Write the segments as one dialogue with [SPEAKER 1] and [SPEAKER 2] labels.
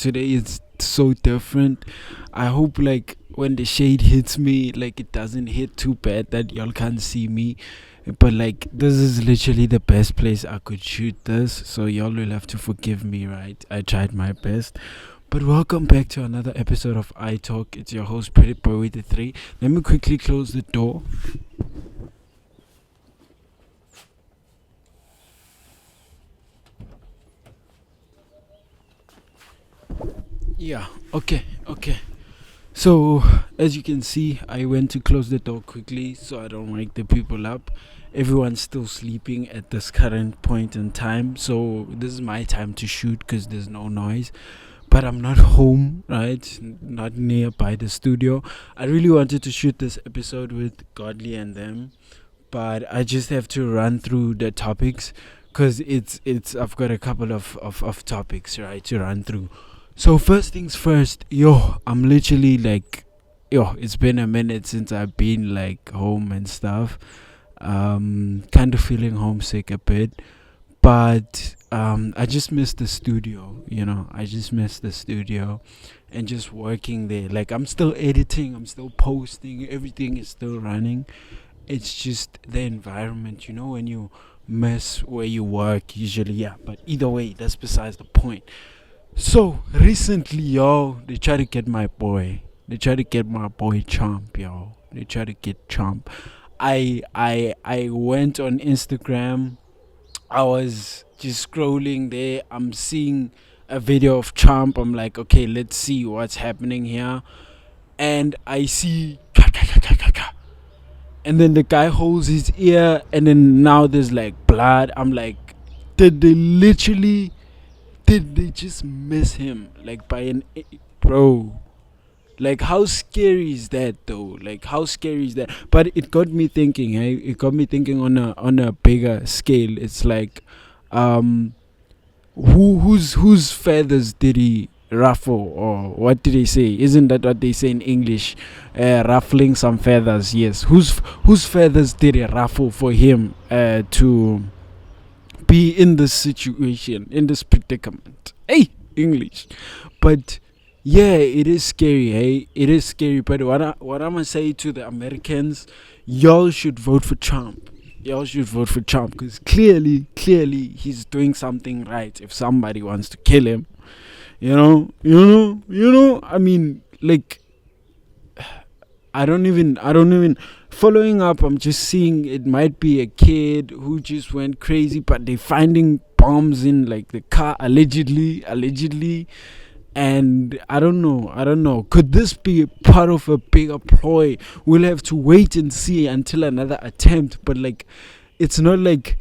[SPEAKER 1] today is so different. I hope like when the shade hits me, like it doesn't hit too bad that y'all can't see me. But like this is literally the best place I could shoot this, so y'all will have to forgive me, right? I tried my best. But welcome back to another episode of iTALK. It's your host Pretty Boy with the 3. Let me quickly close the door. Yeah, okay. So, as you can see, I went to close the door quickly so I don't wake the people up. Everyone's still sleeping at this current point in time, so this is my time to shoot because there's no noise. But I'm not home, right? Not nearby the studio. I really wanted to shoot this episode with Godly and them, but I just have to run through the topics because I've got a couple of topics, right, to run through. So first things first, I'm literally like, it's been a minute since I've been like home and stuff. Kind of feeling homesick a bit, but I just miss the studio. I just miss the studio and just working there. Like I'm still editing, I'm still posting, everything is still running. It's just the environment, when you miss where you work usually. Yeah, but either way, that's besides the point. So recently, they try to get my boy. They try to get my boy Chomp, yo. They try to get Chomp. I went on Instagram. I was just scrolling there. I'm seeing a video of Chomp. I'm like, okay, let's see what's happening here. And I see, and then the guy holds his ear, and then now there's like blood. I'm like, did they just miss him like by bro? Like how scary is that though? Like how scary is that? But it got me thinking. Hey, it got me thinking on a bigger scale. It's like, whose feathers did he ruffle, or what did they say? Isn't that what they say in English? Ruffling some feathers. Yes. Whose feathers did he ruffle for him to be in this situation, in this predicament? Hey, English. But yeah, it is scary. Hey, it is scary. But what I'm gonna say to the Americans, y'all should vote for Trump. Y'all should vote for Trump because clearly he's doing something right. If somebody wants to kill him, I mean, like, I don't even following up. I'm just seeing it might be a kid who just went crazy, but they're finding bombs in like the car allegedly, and I don't know. Could this be part of a bigger ploy? We'll have to wait and see until another attempt. But like, it's not like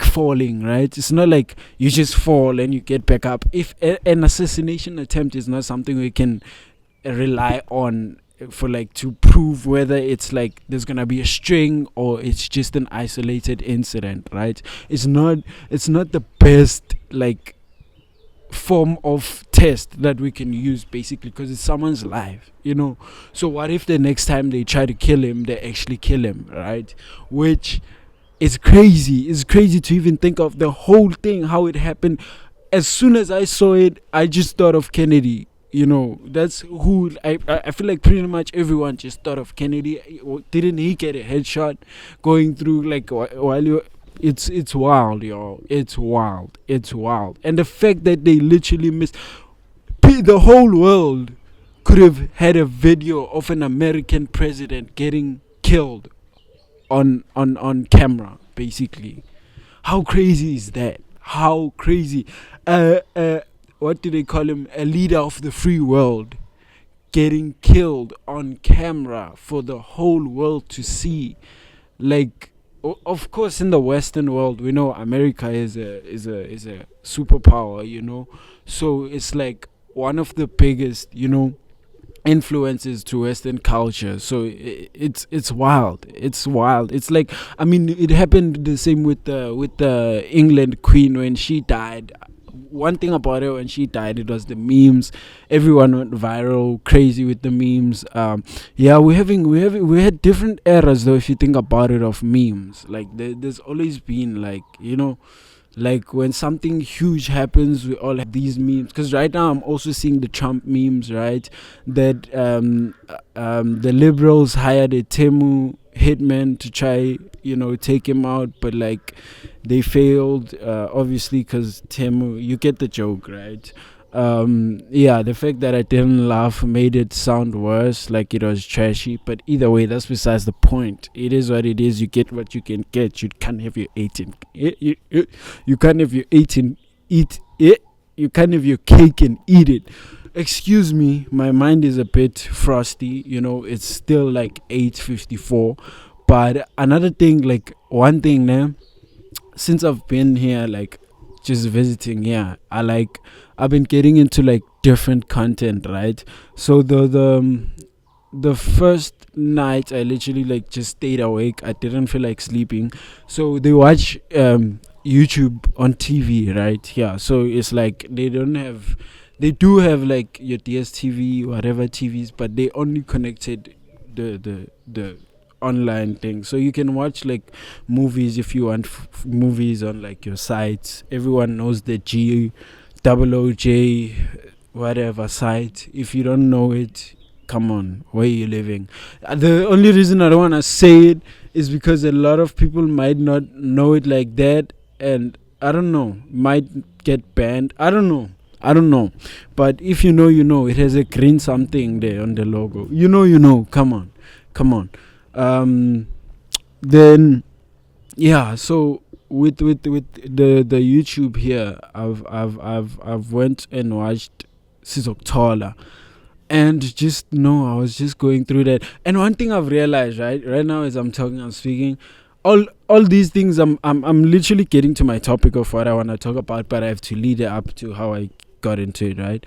[SPEAKER 1] falling, right? It's not like you just fall and you get back up. If an assassination attempt is not something we can rely on for like to prove whether it's like there's gonna be a string or it's just an isolated incident, right? It's not the best like form of test that we can use, basically, because it's someone's life. So what if the next time they try to kill him, they actually kill him, right? Which is crazy. It's crazy to even think of the whole thing, how it happened. As soon as I saw it, I just thought of Kennedy. That's who I feel like pretty much everyone just thought of Kennedy. Didn't he get a headshot going through like while you? It's wild, yo. It's wild. And the fact that they literally missed, the whole world could have had a video of an American president getting killed on camera, basically. How crazy is that? How crazy? What do they call him? A leader of the free world getting killed on camera for the whole world to see. Like, of course, in the Western world, we know America is a superpower. So it's like one of the biggest, influences to Western culture. So it's wild. It's wild. It's like, I mean, it happened the same with the England Queen when she died. One thing about her, when she died, it was the memes. Everyone went viral, crazy with the memes. Yeah, we had different eras though. If you think about it, of memes, like there's always been like Like when something huge happens, we all have these memes. Because right now I'm also seeing the Trump memes, right? That the liberals hired a Temu hitman to try, take him out, but like they failed, obviously, because Temu, you get the joke, right? Yeah, the fact that I didn't laugh made it sound worse, like it was trashy. But either way, that's besides the point. It is what it is. You get what you can get. You can't have your 18. You can't have your 18. Eat it. You can't have your cake and eat it. Excuse me, my mind is a bit frosty. It's still like 8:54. But another thing, like one thing, now, since I've been here, like just visiting here, I've been getting into like different content, right? So the first night I literally like just stayed awake. I didn't feel like sleeping. So they watch YouTube on TV, right? Yeah. So it's like they do have like your DSTV, whatever TVs, but they only connected the online thing. So you can watch like movies if you want movies on like your sites. Everyone knows the GOOJ whatever site. If you don't know it, come on, where are you living? The only reason I don't want to say it is because a lot of people might not know it like that, and I don't know, might get banned. I don't know, but if you know, it has a green something there on the logo. Come on. Then yeah, so with the YouTube here, I've went and watched Sizokuthola, and just no, I was just going through that. And one thing I've realized, right now as I'm speaking, all these things, I'm literally getting to my topic of what I want to talk about, but I have to lead it up to how I got into it, right?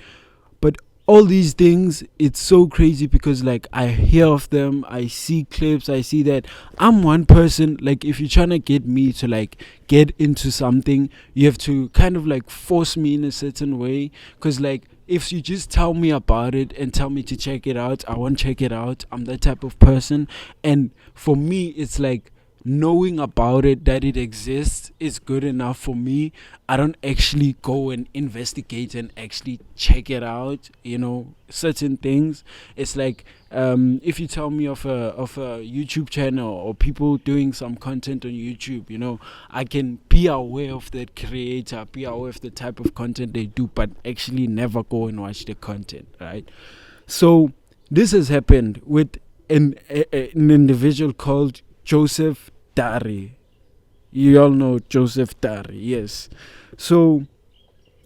[SPEAKER 1] But all these things, it's so crazy because like I hear of them, I see clips, I see that. I'm one person, like if you're trying to get me to like get into something, you have to kind of like force me in a certain way, because like if you just tell me about it and tell me to check it out, I won't check it out. I'm that type of person. And for me, it's like knowing about it, that it exists, is good enough for me. I don't actually go and investigate and actually check it out, certain things. It's like if you tell me of a YouTube channel or people doing some content on YouTube, I can be aware of that creator, be aware of the type of content they do, but actually never go and watch the content, right? So this has happened with an individual called Joseph Dary. You all know Joseph Dary, yes. So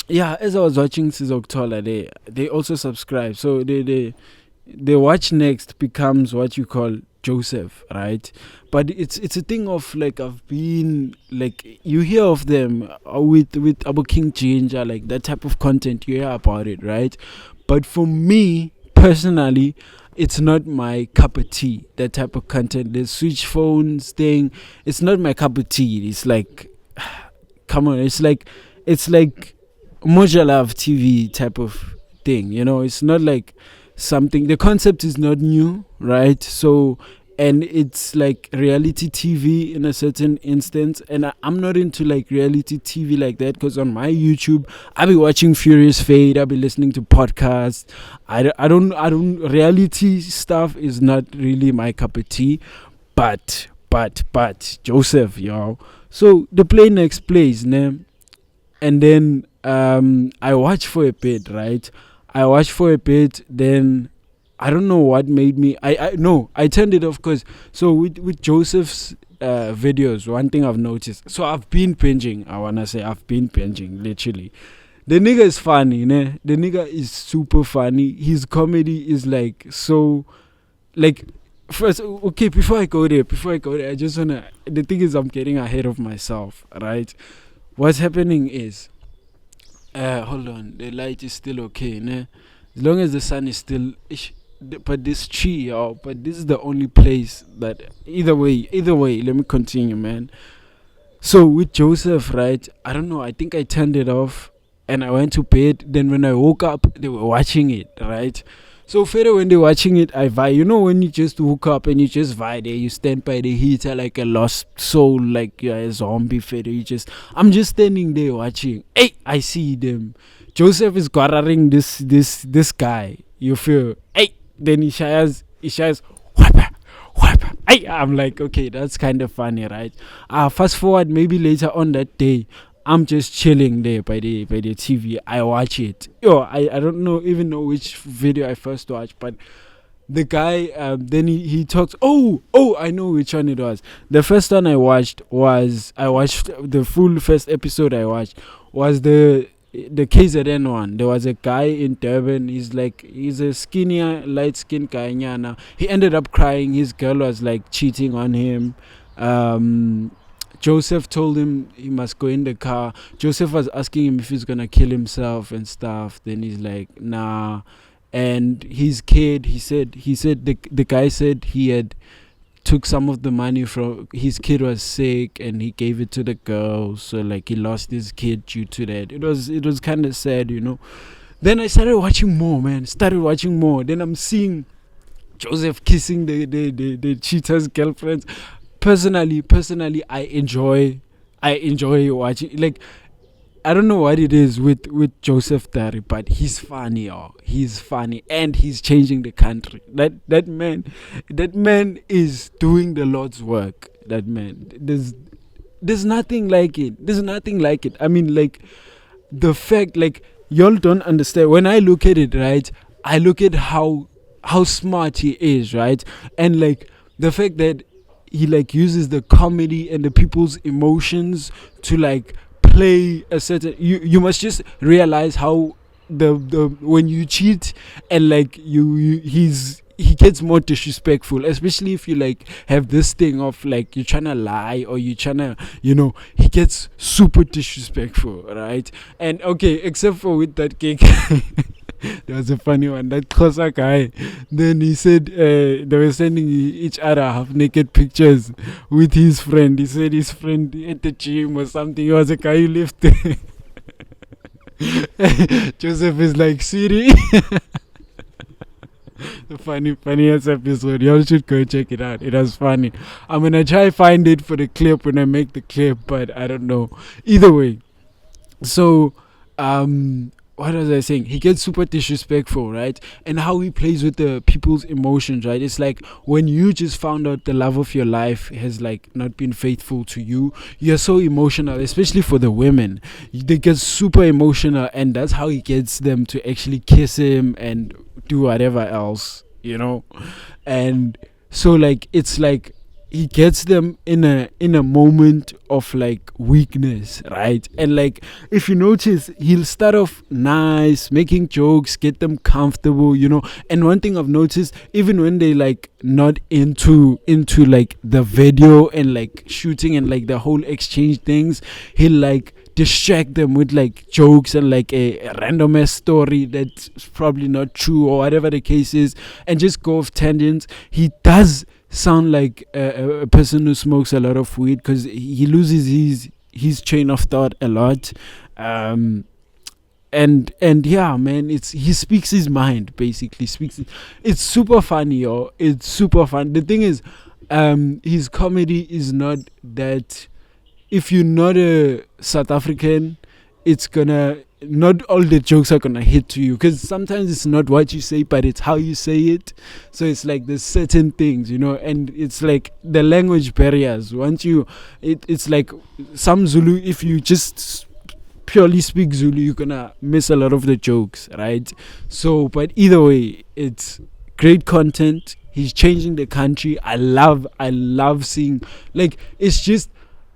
[SPEAKER 1] yeah, as I was watching Sizokuthola, they also subscribe. So they watch next becomes what you call Joseph, right? But it's a thing of like, I've been like, you hear of them with Abu King Ginger, like that type of content, you hear about it, right? But for me personally, it's not my cup of tea, that type of content. The switch phones thing, it's not my cup of tea. It's like, come on, it's like Moja Love TV type of thing, it's not like something, the concept is not new, right? So, and it's like reality TV in a certain instance, and I'm not into like reality TV like that, because on my YouTube I'll be watching Furious Fate, I'll be listening to podcasts. I don't reality stuff is not really my cup of tea. But Joseph, y'all, so the play next plays, name, and then I watch for a bit, right? Then I don't know what made me. I turned it off, because so with Joseph's videos, one thing I've noticed. So I've been binging. I've been binging literally. The nigga is funny, ne? The nigga is super funny. His comedy is like so, like. First, okay, before I go there, I just wanna. The thing is, I'm getting ahead of myself, right? What's happening is, hold on, the light is still okay, ne? As long as the sun is still. But this tree, y'all, but this is the only place that either way, let me continue, man. So with Joseph, right, I don't know, I think I turned it off and I went to bed. Then when I woke up, they were watching it, right? So further when they're watching it, I vibe. You know when you just woke up and you just vibe there, you stand by the heater like a lost soul, like you're a zombie further. I'm just standing there watching. Hey, I see them. Joseph is quartering this guy. You feel? Hey, then he shares. I'm like, okay, that's kind of funny, right? Fast forward, maybe later on that day, I'm just chilling there by the TV. I watch it. I don't know which video I first watched, but the guy then he talks. I know which one it was. The first one I watched the full first episode I watched was the KZN one. There was a guy in Durban. He's a skinnier, light skinned guy. Nyana. He ended up crying. His girl was like cheating on him. Joseph told him he must go in the car. Joseph was asking him if he's gonna kill himself and stuff. Then he's like, nah. And his kid, he said the guy said he had took some of the money from his kid was sick and he gave it to the girl, so like he lost his kid due to that. It was kind of sad, you know. Then I started watching more. Then I'm seeing Joseph kissing the cheater's girlfriends. Personally, I enjoy watching. Like, I don't know what it is with Joseph Dary, but he's funny. He's funny, and he's changing the country. That man is doing the Lord's work. That man, there's nothing like it. I mean, like, the fact, like, y'all don't understand. When I look at it, right, I look at how smart he is, right, and like the fact that he like uses the comedy and the people's emotions to like play a certain. You must just realize how the when you cheat and like he gets more disrespectful, especially if you like have this thing of like you're trying to lie or you're trying to, he gets super disrespectful, right? And okay, except for with that cake. There was a funny one. That Xhosa guy, then he said they were sending each other half-naked pictures with his friend. He said his friend at the gym or something. He was a guy who lifted. Joseph is like, Siri. The funniest episode. Y'all should go check it out. It was funny. I'm gonna try find it for the clip when I make the clip, but I don't know. Either way. So, what was I saying? He gets super disrespectful, right? And how he plays with the people's emotions, right? It's like when you just found out the love of your life has like not been faithful to you, you're so emotional, especially for the women. They get super emotional, and that's how he gets them to actually kiss him and do whatever else, And so like it's like he gets them in a moment of like weakness, right? And like if you notice, he'll start off nice, making jokes, get them comfortable, And one thing I've noticed, even when they like not into like the video and like shooting and like the whole exchange things, he'll like distract them with like jokes and like a random ass story that's probably not true or whatever the case is, and just go off tangents. He does sound like a person who smokes a lot of weed, because he loses his train of thought a lot, and yeah, man, he speaks his mind, basically it's super funny, it's super fun. The thing is, his comedy is not that. If you're not a South African, it's gonna, not all the jokes are gonna hit to you, because sometimes it's not what you say, but it's how you say it. So it's like there's certain things, and it's like the language barriers. Once it's like some Zulu, if you just purely speak Zulu, you're gonna miss a lot of the jokes, right? So, but either way, it's great content. He's changing the country. I love seeing, like, it's just,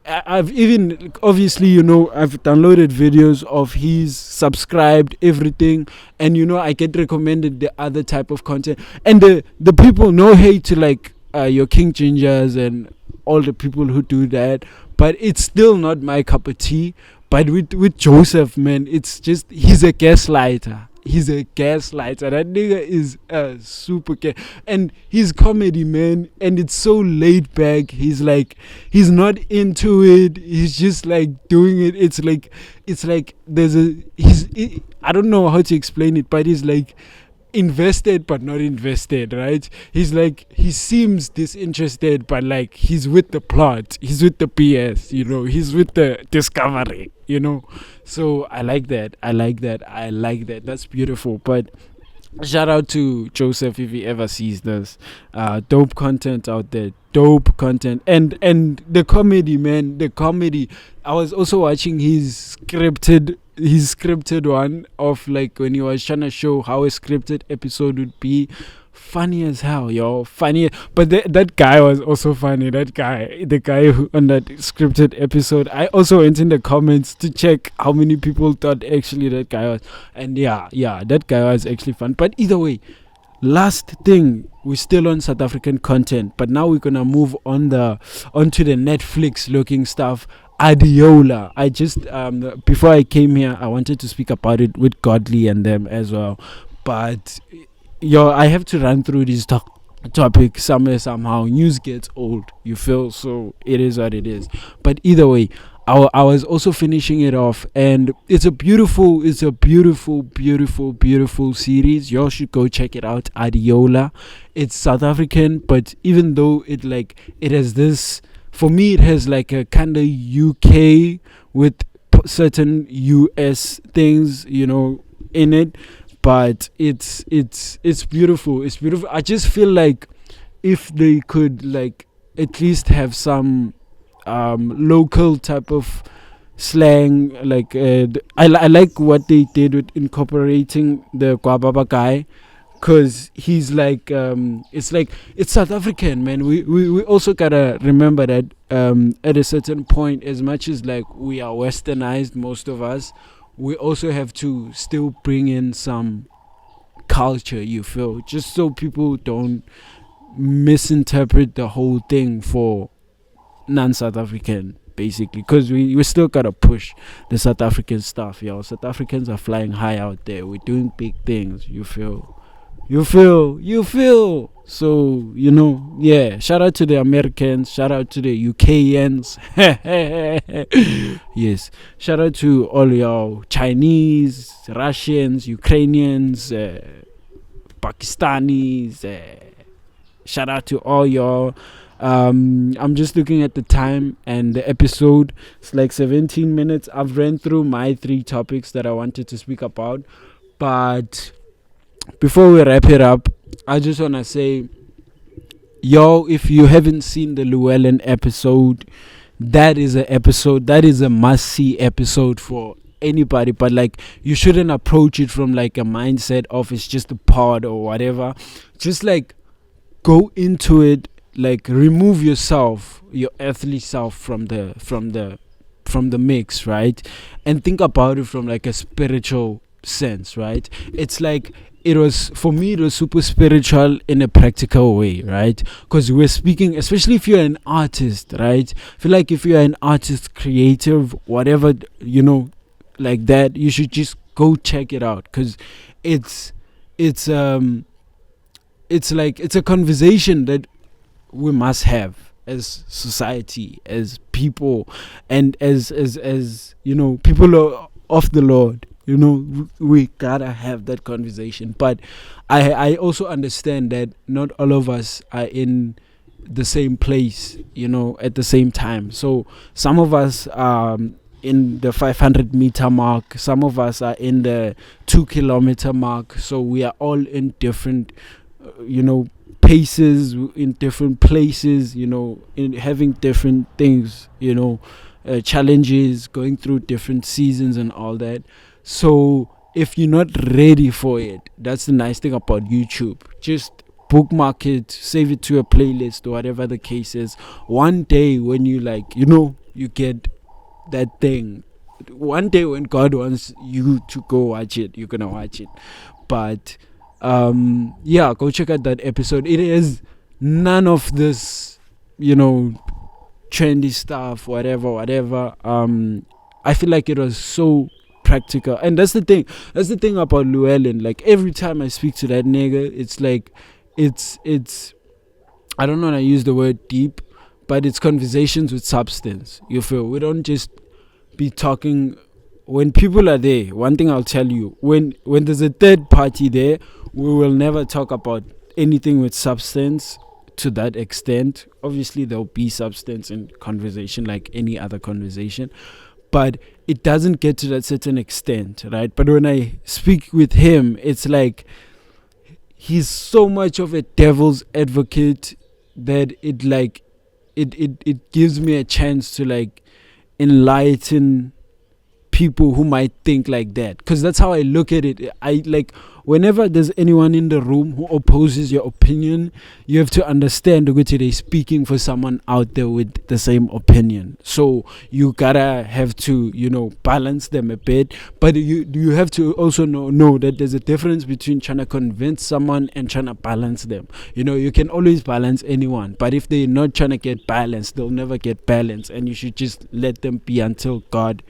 [SPEAKER 1] I've even, obviously, I've downloaded videos of his, subscribed, everything, and I get recommended the other type of content. And the people, no hate to like your King Gingers and all the people who do that, but it's still not my cup of tea. But with Joseph, man, it's just, he's a gaslighter. That nigga is super and his comedy, man, and it's so laid back. He's not into it. He's just like doing it. It's like I don't know how to explain it, but it's like invested but not invested, right? He's like, he seems disinterested, but like he's with the plot, he's with the PS, he's with the discovery. So I like that. That's beautiful. But shout out to Joseph if he ever sees this. Dope content out there. Dope content. And the comedy, man. The comedy. I was also watching his scripted one of like when he was trying to show how a scripted episode would be. Funny as hell, yo. Funny. But that guy was also funny. The guy who on that scripted episode. I also went in the comments to check how many people thought actually that guy was. And yeah, that guy was actually fun. But either way, last thing, we're still on South African content, but now we're gonna move onto the Netflix looking stuff. ADEOLA. I just before I came here, I wanted to speak about it with Godly and them as well, but I have to run through these topics somehow. News gets old, you feel, so it is what it is. But either way, I was also finishing it off, and it's a beautiful series. Y'all should go check it out. ADEOLA. It's South African, but even though it has this, for me it has like a kind of UK with certain US things, in it. But it's beautiful. It's beautiful. I just feel like if they could like at least have some local type of slang, like I like what they did with incorporating the Kwababa guy, because he's like it's South African, man. We also gotta remember that at a certain point, as much as like we are westernized, most of us, we also have to still bring in some culture, you feel, just so people don't misinterpret the whole thing for non-South African, basically, because we still gotta push the South African stuff, yo. South Africans are flying high out there. We're doing big things, you feel. So yeah, shout out to the Americans, shout out to the UKians. Yes, shout out to all y'all Chinese, Russians, Ukrainians, Pakistanis. Shout out to all y'all. I'm just looking at the time, and the episode is like 17 minutes. I've ran through my 3 topics that I wanted to speak about, but before we wrap it up, I just want to say, if you haven't seen the Luewelyn episode, that is a must-see episode for anybody. But like, you shouldn't approach it from like a mindset of it's just a pod or whatever. Just like go into it, like remove yourself, your earthly self from the mix, right? And think about it from like a spiritual sense, right? It's like, it was super spiritual in a practical way, right? Because we're speaking, especially if you're an artist, right? I feel like if you're an artist, creative, whatever, like that, you should just go check it out, because it's a conversation that we must have as society, as people, and as people of the Lord. We gotta have that conversation. But I also understand that not all of us are in the same place, at the same time. So some of us are in the 500-meter mark, some of us are in the 2-kilometer mark. So we are all in different paces, in different places, in having different things, challenges, going through different seasons and all that. So if you're not ready for it, that's the nice thing about YouTube. Just bookmark it, save it to a playlist or whatever the case is. One day when you you get that thing, one day when God wants you to go watch it, you're gonna watch it. But go check out that episode. It is none of this trendy stuff, whatever. I feel like it was so practical, and that's the thing about Luewelyn. Like, every time I speak to that nigga, it's like it's I don't want to use the word deep, but it's conversations with substance, you feel. We don't just be talking when people are there. One thing I'll tell you, when there's a third party there, we will never talk about anything with substance to that extent. Obviously there'll be substance in conversation like any other conversation, but it doesn't get to that certain extent, right? But when I speak with him, it's like he's so much of a devil's advocate that it gives me a chance to like enlighten people who might think like that, because that's how I look at it. I like, whenever there's anyone in the room who opposes your opinion, you have to understand that they're speaking for someone out there with the same opinion. So you gotta have to, balance them a bit. But you have to also know that there's a difference between trying to convince someone and trying to balance them. You can always balance anyone, but if they're not trying to get balanced, they'll never get balanced, and you should just let them be until God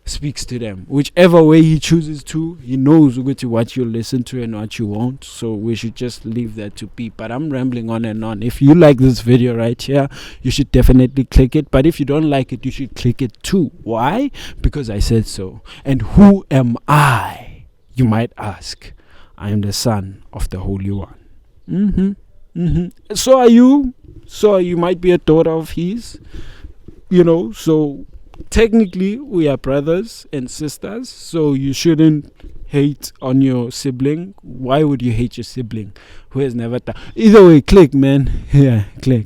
[SPEAKER 1] speaks to them, whichever way he chooses to. He knows what you listen to and what you won't, so we should just leave that to be. But I'm rambling on and on. If you like this video right here, you should definitely click it, but if you don't like it, you should click it too. Why? Because I said so. And who am I, you might ask? I am the son of the Holy One. So are you. So you might be a daughter of his, so technically we are brothers and sisters, so you shouldn't hate on your sibling. Why would you hate your sibling who has never done? Either way, click, man. Yeah, click.